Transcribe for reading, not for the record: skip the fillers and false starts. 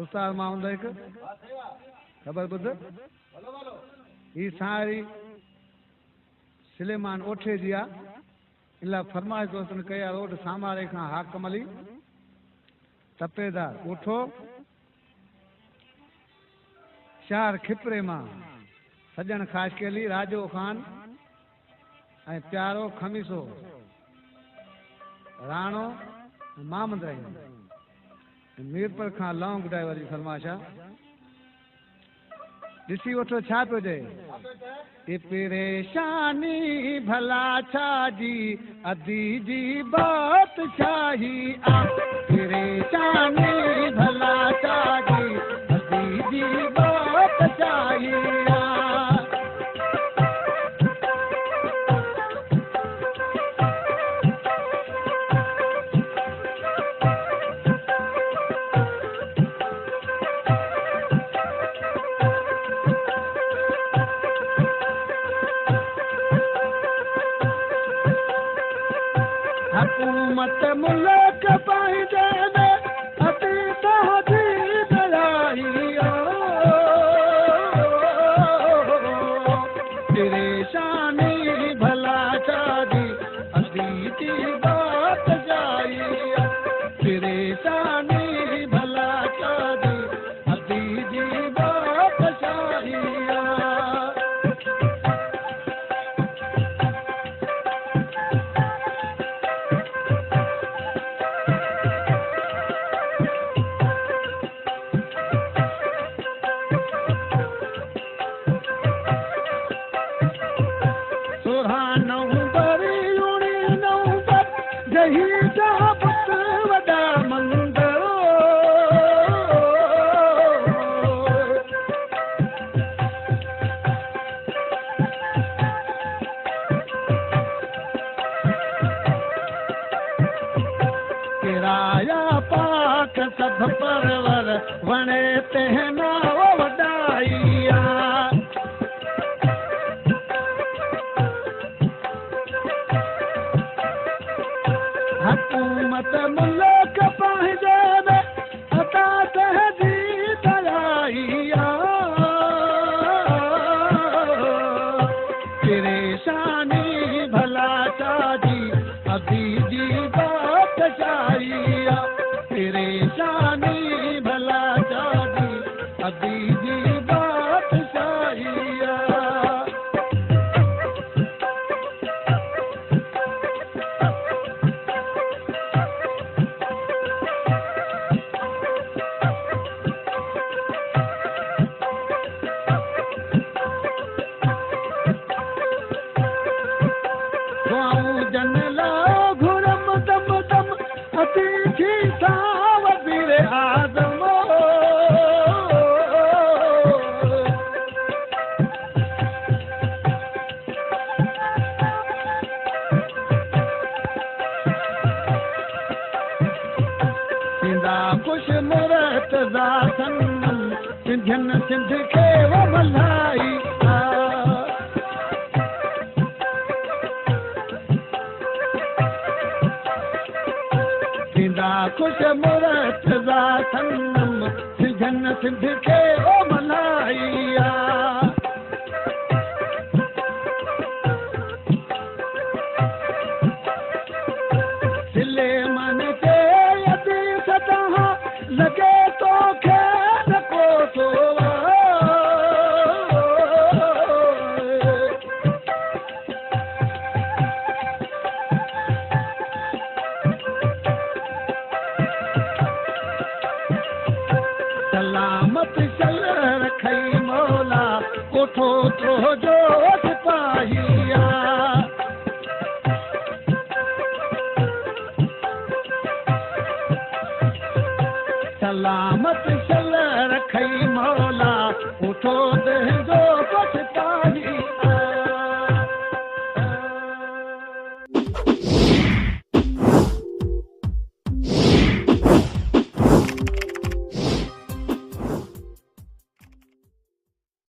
उस्ताद Mamud खबर बुध ही सारी सुलेमान ओठे जी आहे इला फरमाइश दोस्तन कया रोड सामारे खां हाकम अली तपेदार उठो चार खिपरे मां सजन खाशकेली राजो खान ऐं प्यारो खमीसो राणो मामद रही मीरपुर खां लौंग ड्राइवर जी फरमाइश आहे ॾिसी वठो छा पियो चए परेशानी भला छा जी अदी जी बादशाही आ परेशानी भला छा जी अदी जी बादशाही आ हुकूमत मुल्क पाइजे में अति तहजीब लाई परेशानी भला चादी अदी की बात जाई परेशानी भला चादी अदी जी बात जाई सब परवर वणे तेना वडाइया हुकूमत मुल्क पाइजे में अता तहजीब आइया परेशानी भला चादी अभी जी बात चाहिए परेशानी भला चादी अदी जी बात चाहिए जन ला घुरम दम दम अति खीसा वज़ीर आज़म सिंधा खुश मुरत ज़ातन सिंधियन सिंध खे वो मल्हाई खुश मुरत ज़ातन सिंधियन सिंध खे वो मल्हाई सुलेमान के यदि सतह लगे तो खेल को सोवा सलामत चल रखई मौला कोठो तो जो सिपाहिया सलामत चल रखई मौला उठो दे जो